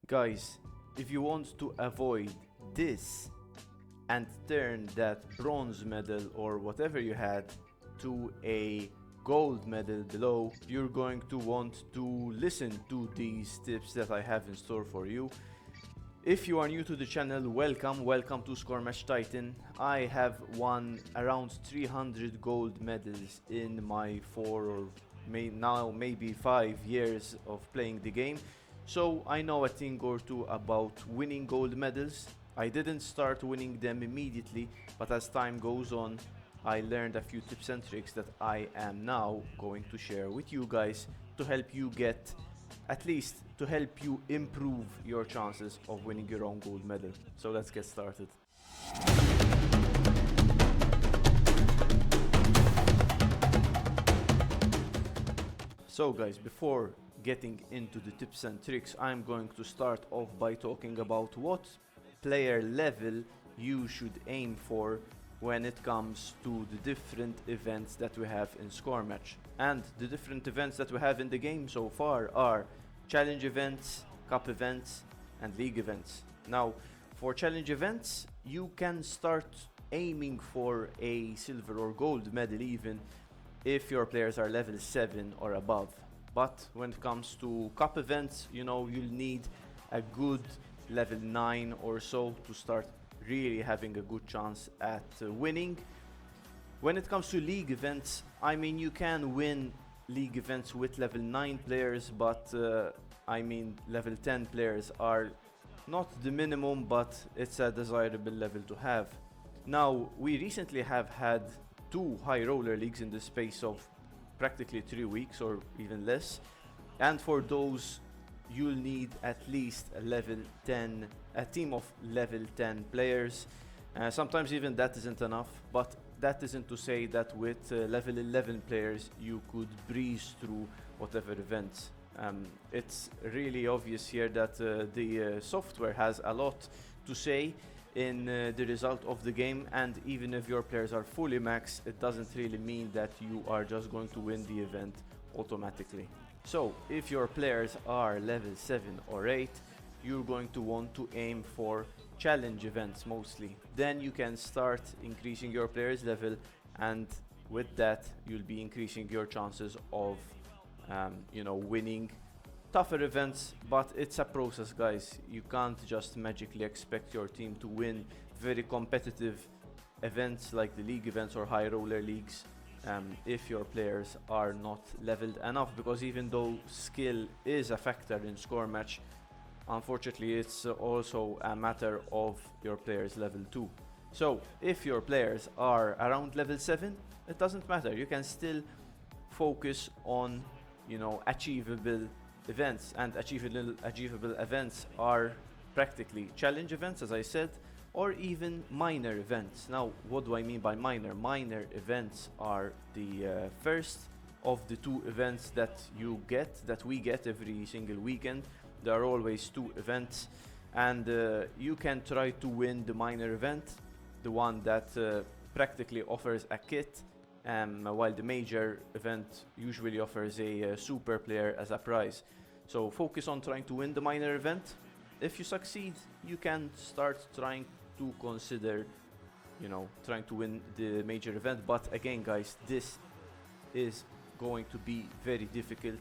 Guys, if you want to avoid this and turn that bronze medal or whatever you had to a gold medal below, you're going to want to listen to these tips that I have in store for you. If you are new to the channel, welcome to Score Match Titan. I have won around 300 gold medals in my 4 or maybe 5 years of playing the game. So I know a thing or two about winning gold medals. I didn't start winning them immediately, but as time goes on, I learned a few tips and tricks that I am now going to share with you guys to help you get, at least to help you improve your chances of winning your own gold medal. So let's get started. So guys, before getting into the tips and tricks, I'm going to start off by talking about what player level you should aim for when it comes to the different events that we have in Score Match. And the different events that we have in the game so far are challenge events, cup events, and league events. Now, for challenge events, you can start aiming for a silver or gold medal even if your players are level 7 or above. But when it comes to cup events, you'll need a good level 9 or so to start really having a good chance at winning. When it comes to league events, I mean, you can win league events with level 9 players, but level 10 players are not the minimum, but it's a desirable level to have. Now, we recently have had 2 high roller leagues in the space of practically 3 weeks or even less, and for those you'll need at least a team of level 10 players. Sometimes even that isn't enough, but that isn't to say that with level 11 players you could breeze through whatever events. It's really obvious here that the software has a lot to say in the result of the game, and even if your players are fully max, it doesn't really mean that you are just going to win the event automatically. So if your players are level 7 or 8, you're going to want to aim for challenge events mostly. Then you can start increasing your players level, and with that you'll be increasing your chances of winning tougher events. But it's a process, guys. You can't just magically expect your team to win very competitive events like the league events or high roller leagues if your players are not leveled enough, because even though skill is a factor in Score Match, unfortunately it's also a matter of your players level too. So if your players are around level 7, it doesn't matter. You can still focus on achievable events, and achievable events are practically challenge events, as I said, or even minor events. Now, what do I mean by minor? Minor events are the first of the 2 events that we get every single weekend. There are always 2 events, and you can try to win the minor event, the one that practically offers a kit, while the major event usually offers a super player as a prize. So focus on trying to win the minor event. If you succeed, you can start trying to consider trying to win the major event. But again, guys, this is going to be very difficult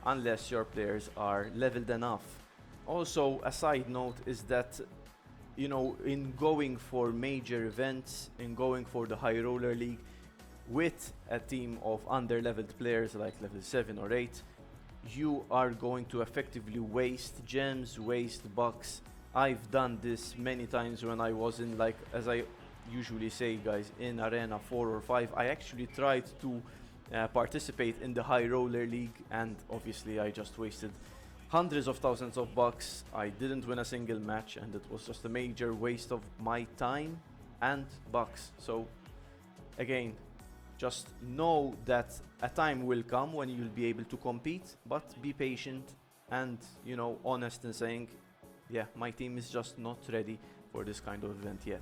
unless your players are leveled enough. Also, a side note is that in going for major events, in going for the high roller league with a team of under leveled players like level 7 or 8, you are going to effectively waste gems, waste bucks. I've done this many times when I was in, like, as I usually say, guys, in Arena 4 or 5. I actually tried to participate in the high roller league, and obviously I just wasted hundreds of thousands of bucks. I didn't win a single match, and it was just a major waste of my time and bucks. So again, just know that a time will come when you'll be able to compete, but be patient and honest in saying, yeah, my team is just not ready for this kind of event yet.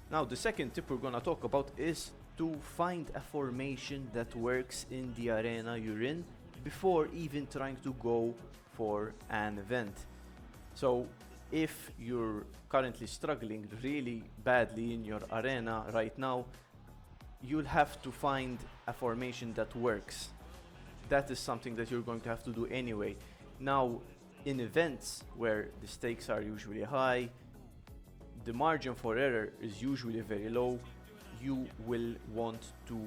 Now, the second tip we're gonna talk about is to find a formation that works in the arena you're in before even trying to go for an event. So if you're currently struggling really badly in your arena right now, you'll have to find a formation that works. That is something that you're going to have to do anyway. Now, in events where the stakes are usually high, the margin for error is usually very low, you will want to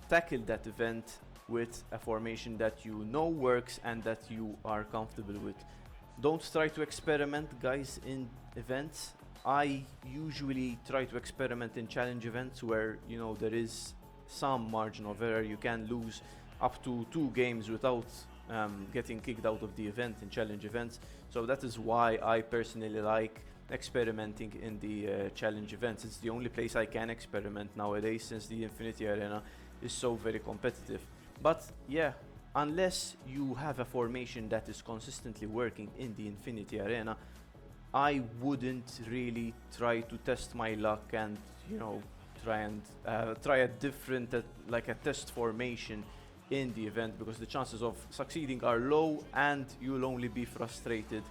tackle that event with a formation that you know works and that you are comfortable with. Don't try to experiment, guys, in events. I usually try to experiment in challenge events where, you know, there is some margin of error. You can lose up to 2 games without getting kicked out of the event in challenge events. So that is why I personally like experimenting in the challenge events. It's the only place I can experiment nowadays since the Infinity Arena is so very competitive. But yeah, unless you have a formation that is consistently working in the Infinity Arena, I wouldn't really try to test my luck and, you know, try a different like a test formation in the event, because the chances of succeeding are low and you'll only be frustrated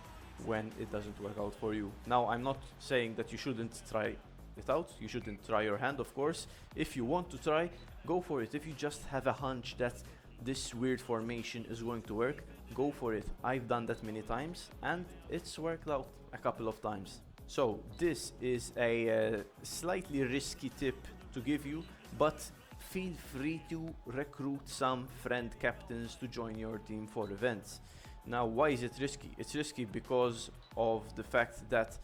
when it doesn't work out for you. Now, I'm not saying that you shouldn't try it out. You shouldn't try your hand, of course. If you want to try, go for it. If you just have a hunch that this weird formation is going to work, go for it. I've done that many times and it's worked out a couple of times. So this is a slightly risky tip to give you, but feel free to recruit some friend captains to join your team for events. Now, why is it risky? It's risky because of the fact that,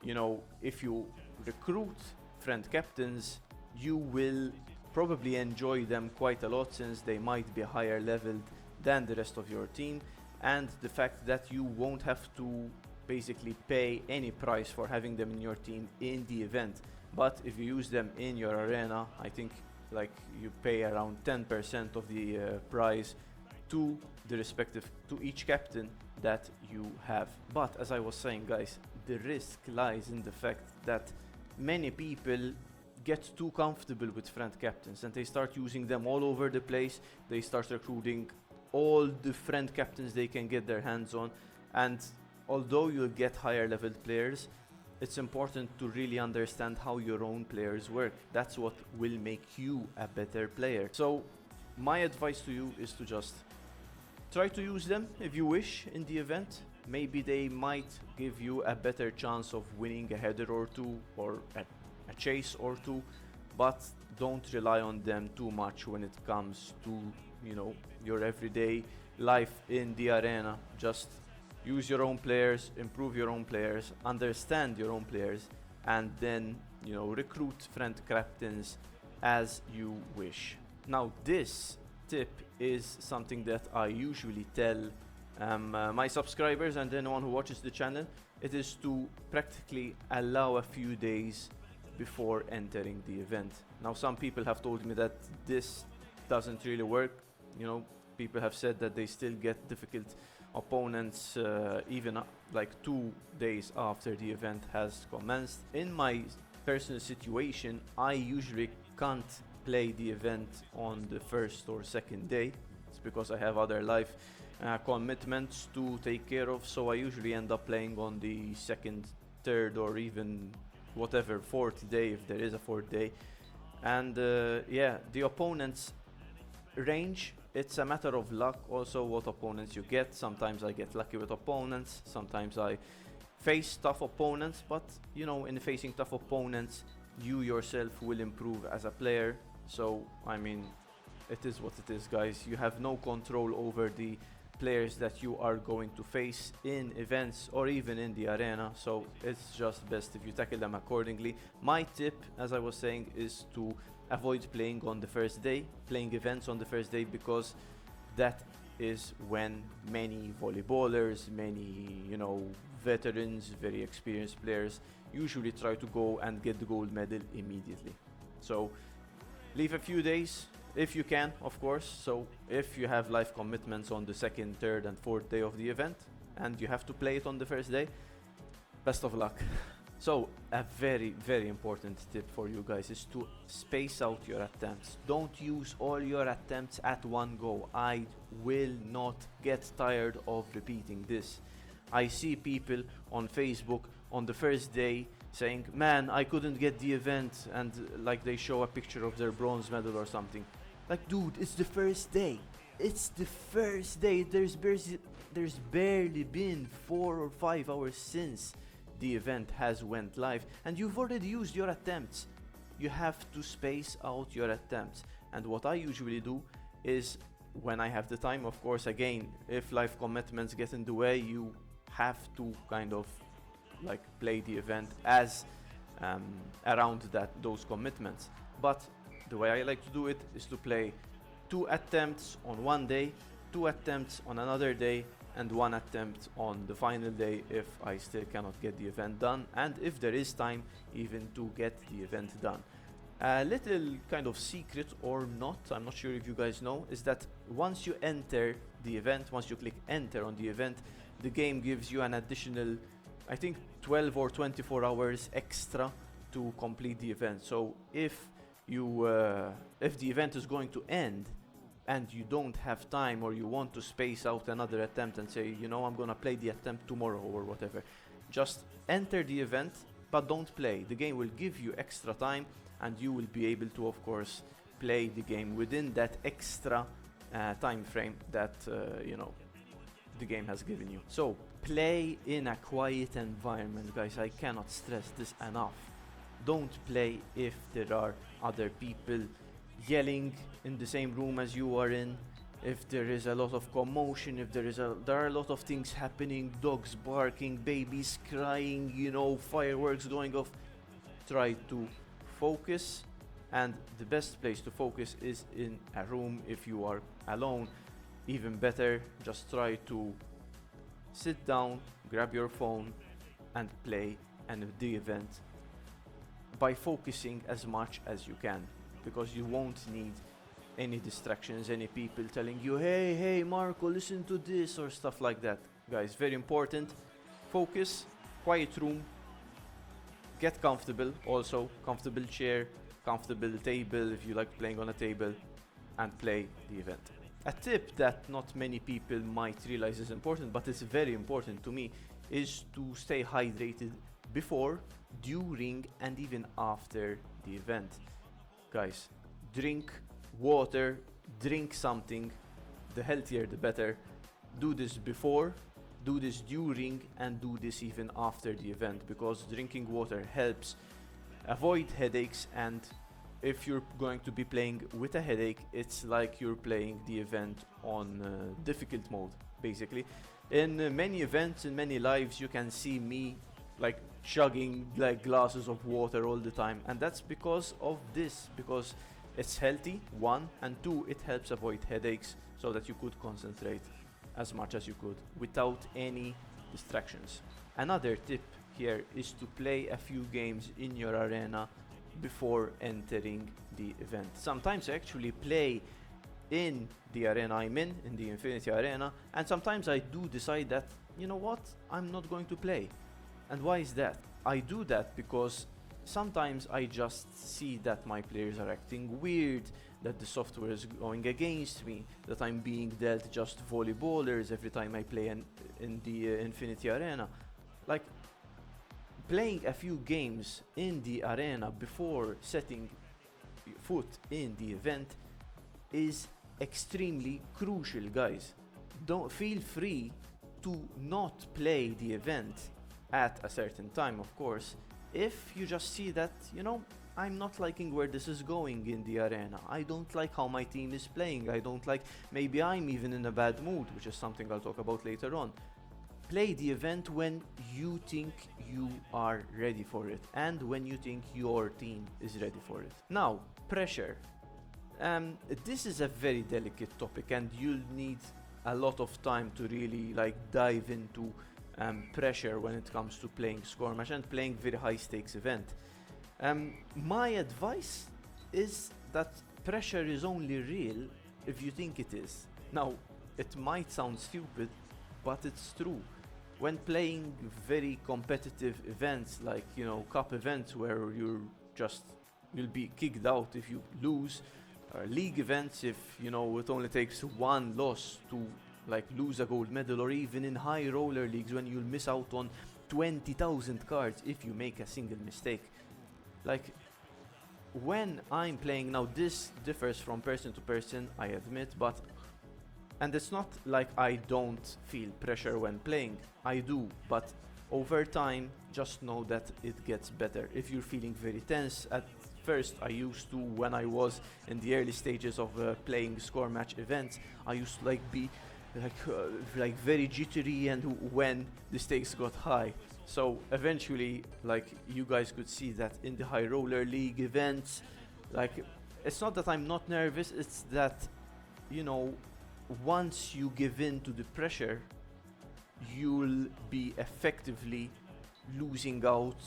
you know, if you recruit friend captains, you will probably enjoy them quite a lot since they might be higher leveled than the rest of your team, and the fact that you won't have to basically pay any price for having them in your team in the event. But if you use them in your arena, I think like you pay around 10% of the price to the respective, to each captain that you have. But as I was saying, guys, the risk lies in the fact that many people get too comfortable with friend captains and they start using them all over the place. They start recruiting all the friend captains they can get their hands on, and although you'll get higher leveled players, it's important to really understand how your own players work. That's what will make you a better player. So my advice to you is to just try to use them if you wish in the event. Maybe they might give you a better chance of winning a header or two, or a chase or two, but don't rely on them too much when it comes to, you know, your everyday life in the arena. Just use your own players, improve your own players, understand your own players, and then, you know, recruit friend captains as you wish. Now, this tip is something that I usually tell my subscribers and anyone who watches the channel. It is to practically allow a few days before entering the event. Now, some people have told me that this doesn't really work. You know, people have said that they still get difficult opponents even like 2 days after the event has commenced. In my personal situation, I usually can't play the event on the first or second day. It's because I have other life commitments to take care of, so I usually end up playing on the second, third, or even whatever, fourth day if there is a fourth day. And yeah, the opponents range. It's a matter of luck also what opponents you get. Sometimes I get lucky with opponents, sometimes I face tough opponents, but you know, in facing tough opponents, you yourself will improve as a player. So I mean, it is what it is, guys. You have no control over the players that you are going to face in events or even in the arena, so it's just best if you tackle them accordingly. My tip, as I was saying, is to avoid playing on the first day, playing events on the first day, because that is when many volleyballers, many, you know, veterans, very experienced players usually try to go and get the gold medal immediately. So leave a few days if you can, of course. So if you have life commitments on the second, third, and fourth day of the event and you have to play it on the first day, best of luck. So a very, very important tip for you guys is to space out your attempts. Don't use all your attempts at one go. I will not get tired of repeating this. I see people on Facebook on the first day saying, man, I couldn't get the event, and like they show a picture of their bronze medal or something. Like, dude, it's the first day. It's the first day. There's barely been 4 or 5 hours since the event has went live, and you've already used your attempts. You have to space out your attempts. And what I usually do is, when I have the time, of course, again, if life commitments get in the way, you have to kind of like play the event as around those commitments. But the way I like to do it is to play 2 attempts on one day, 2 attempts on another day, and 1 attempt on the final day if I still cannot get the event done, and if there is time even to get the event done. A little kind of secret or not, I'm not sure if you guys know, is that once you enter the event, once you click enter on the event, the game gives you an additional, I think 12 or 24 hours extra to complete the event. So if the event is going to end and you don't have time, or you want to space out another attempt and say, you know, I'm gonna play the attempt tomorrow or whatever, just enter the event but don't play. The game will give you extra time, and you will be able to, of course, play the game within that extra time frame that the game has given you. So play in a quiet environment, guys. I cannot stress this enough. Don't play if there are other people yelling in the same room as you are in, if there is a lot of commotion, if there are a lot of things happening, dogs barking, babies crying, fireworks going off. Try to focus, and the best place to focus is in a room. If you are alone, even better, just try to sit down, grab your phone and play the event by focusing as much as you can, because you won't need any distractions, any people telling you, hey Marco, listen to this, or stuff like that. Guys, very important. Focus, quiet room, get comfortable, also comfortable chair, comfortable table if you like playing on a table, and play the event. A tip that not many people might realize is important, but it's very important to me, is to stay hydrated before, during, and even after the event. Guys, drink water, drink something, the healthier the better. Do this before, do this during, and do this even after the event, because drinking water helps avoid headaches, and if you're going to be playing with a headache, it's like you're playing the event on difficult mode, basically. In many events, in many lives, you can see me like chugging like glasses of water all the time, and that's because of this, because it's healthy, 1, and 2, it helps avoid headaches so that you could concentrate as much as you could without any distractions. Another tip here is to play a few games in your arena before entering the event. Sometimes I actually play in the arena I'm in the Infinity Arena, and sometimes I do decide that, you know what, I'm not going to play. And why is that? I do that because sometimes I just see that my players are acting weird, that the software is going against me, that I'm being dealt just volleyballers every time I play in the Infinity Arena. Like, playing a few games in the arena before setting foot in the event is extremely crucial, guys. Don't feel free to not play the event at a certain time, of course, if you just see that, I'm not liking where this is going in the arena. I don't like how my team is playing. I don't like, maybe I'm even in a bad mood, which is something I'll talk about later on. Play the event when you think you are ready for it, and when you think your team is ready for it. Now, pressure. This is a very delicate topic, and you'll need a lot of time to really dive into pressure when it comes to playing Scorematch and playing very high stakes event. My advice is that pressure is only real if you think it is. Now, it might sound stupid, but it's true. When playing very competitive events like, cup events where you'll be kicked out if you lose, league events if, it only takes 1 loss to like lose a gold medal, or even in high roller leagues when you'll miss out on 20,000 cards if you make a single mistake. Like, when I'm playing now, this differs from person to person, I admit, but and it's not like I don't feel pressure when playing. I do, but over time, just know that it gets better. If you're feeling very tense at first, I used to, when I was in the early stages of playing score match events, I used to be like very jittery, and when the stakes got high. So eventually, like, you guys could see that in the high roller league events, like, it's not that I'm not nervous, it's that, you know, once you give in to the pressure, you'll be effectively losing out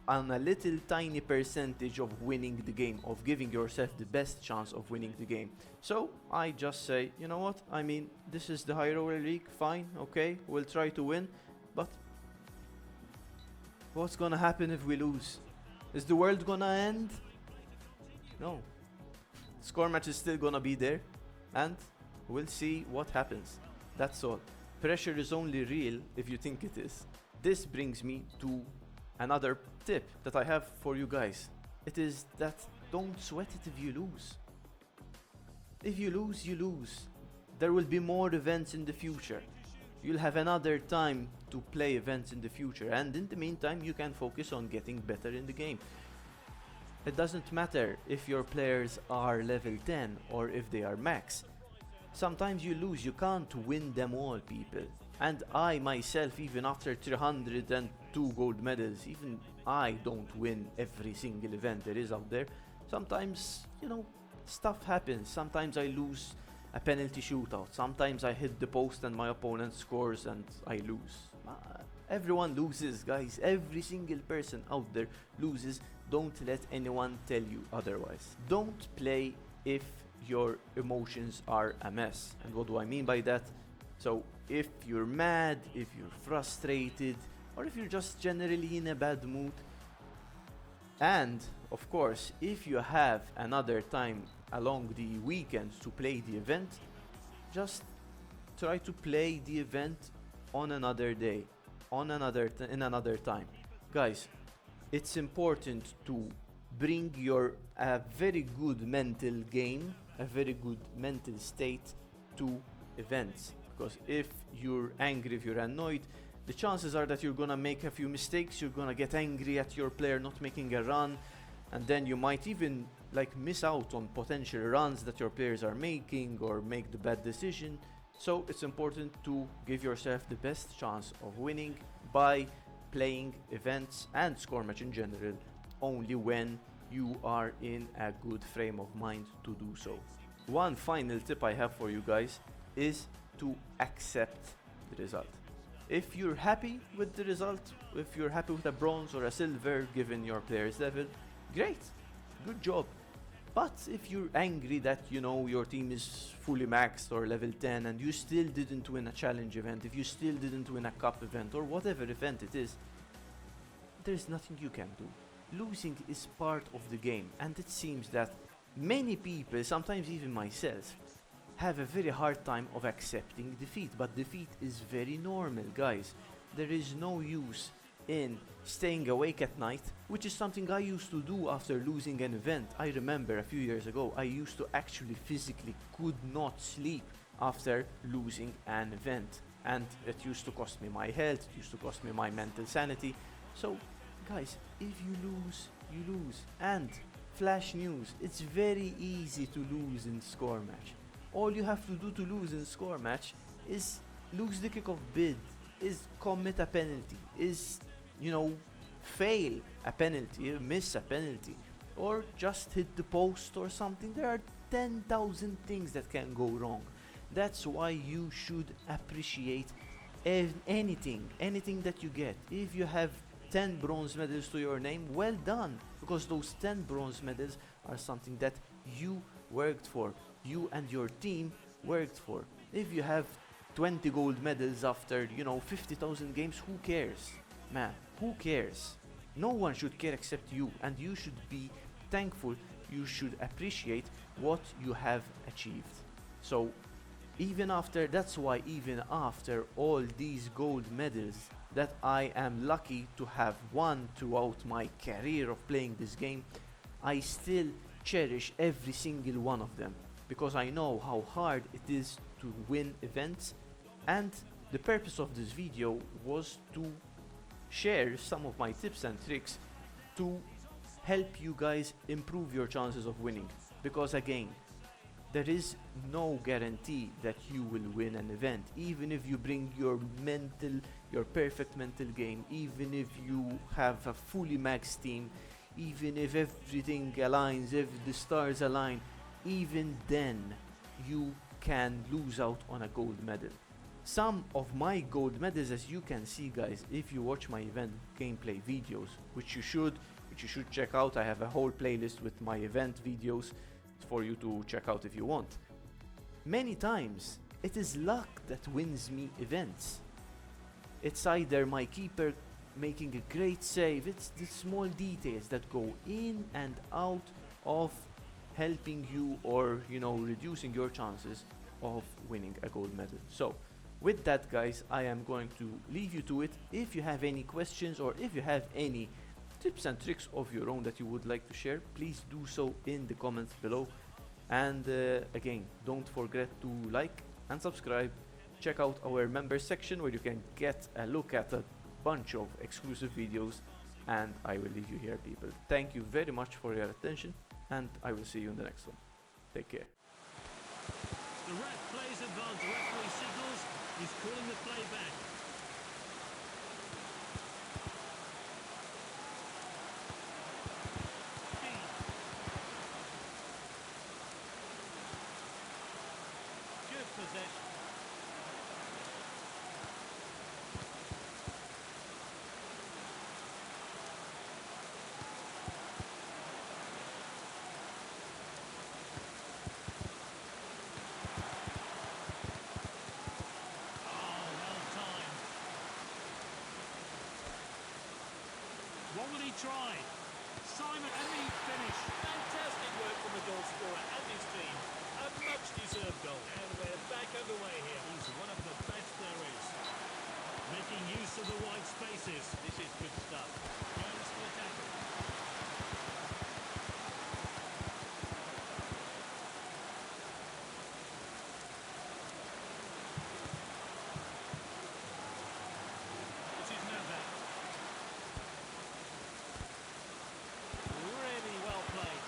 on a little tiny percentage of winning the game, of giving yourself the best chance of winning the game. So I just say, you know what, I mean, this is the high roller league, fine, okay, we'll try to win, but what's gonna happen if we lose? Is the world gonna end? No. Score match is still gonna be there, and we'll see what happens. That's all. Pressure is only real if you think it is. This brings me to another tip that I have for you guys. It is that don't sweat it if you lose. If you lose, you lose. There will be more events in the future. You'll have another time to play events in the future, and in the meantime you can focus on getting better in the game. It doesn't matter if your players are level 10 or if they are max. Sometimes you lose, you can't win them all, people. And I myself, even after 302 gold medals, even I don't win every single event there is out there. Sometimes, you know, stuff happens. Sometimes I lose a penalty shootout. Sometimes I hit the post and my opponent scores and I lose. Everyone loses, guys. Every single person out there loses. Don't let anyone tell you otherwise. Don't play if your emotions are a mess. And what do I mean by that? So if you're mad, if you're frustrated, or if you're just generally in a bad mood, and of course if you have another time along the weekend to play the event, just try to play the event on another day, on in another time. Guys, it's important to bring your very good mental game, a very good mental state to events. Because if you're angry, if you're annoyed, the chances are that you're gonna make a few mistakes, you're gonna get angry at your player not making a run, and then you might even miss out on potential runs that your players are making or make the bad decision. So it's important to give yourself the best chance of winning by playing events and score match in general only when you are in a good frame of mind to do so. One final tip I have for you guys is to accept the result. If you're happy with the result, if you're happy with a bronze or a silver given your player's level, great, good job. But if you're angry that, you know, your team is fully maxed or level 10 and you still didn't win a challenge event, if you still didn't win a cup event or whatever event it is, there's nothing you can do. Losing is part of the game, and it seems that many people, sometimes even myself, have a very hard time of accepting defeat. But defeat is very normal, guys. There is no use in staying awake at night, which is something I used to do after losing an event. I remember a few years ago, I used to actually physically could not sleep after losing an event. And it used to cost me my health, it used to cost me my mental sanity. So, guys, if you lose, you lose. And flash news, it's very easy to lose in score match. All you have to do to lose in score match is lose the kickoff bid, is commit a penalty, is, you know, fail a penalty, miss a penalty, or just hit the post or something. There are 10,000 things that can go wrong. That's why you should appreciate anything that you get. If you have 10 bronze medals to your name, well done, because those 10 bronze medals are something that you worked for, you and your team worked for. If you have 20 gold medals after, 50,000 games, who cares? Man, who cares? No one should care except you, and you should be thankful, you should appreciate what you have achieved. So, That's why even after all these gold medals that I am lucky to have won throughout my career of playing this game, I still cherish every single one of them because I know how hard it is to win events, and the purpose of this video was to share some of my tips and tricks to help you guys improve your chances of winning, because again, there is no guarantee that you will win an event. Even if you bring your perfect mental game, even if you have a fully maxed team, even if everything aligns, if the stars align, even then you can lose out on a gold medal. Some of my gold medals, as you can see guys, if you watch my event gameplay videos, which you should check out. I have a whole playlist with my event videos for you to check out if you want. Many times it is luck that wins me events. It's either my keeper making a great save, it's the small details that go in and out of helping you, or reducing your chances of winning a gold medal. So with that guys, I am going to leave you to it. If you have any questions, or if you have any tips and tricks of your own that you would like to share, please do so in the comments below. And again, don't forget to like and subscribe. Check out our members section where you can get a look at a bunch of exclusive videos, and I will leave you here, people. Thank you very much for your attention, and I will see you in the next one. Take care. The ref plays advance. The referee signals. He's calling the play back. Good possession. What will he try? Simon, and the finish. Fantastic work from the goal scorer and his team. A much-deserved goal. And we're back underway here. He's one of the best there is. Making use of the wide spaces. This is good stuff. Goes for the tackle. This is Navas. Really well played.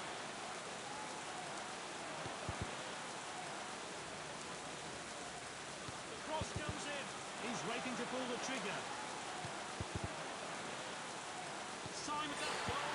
The cross comes in. He's waiting to pull the trigger. Simon, that goal.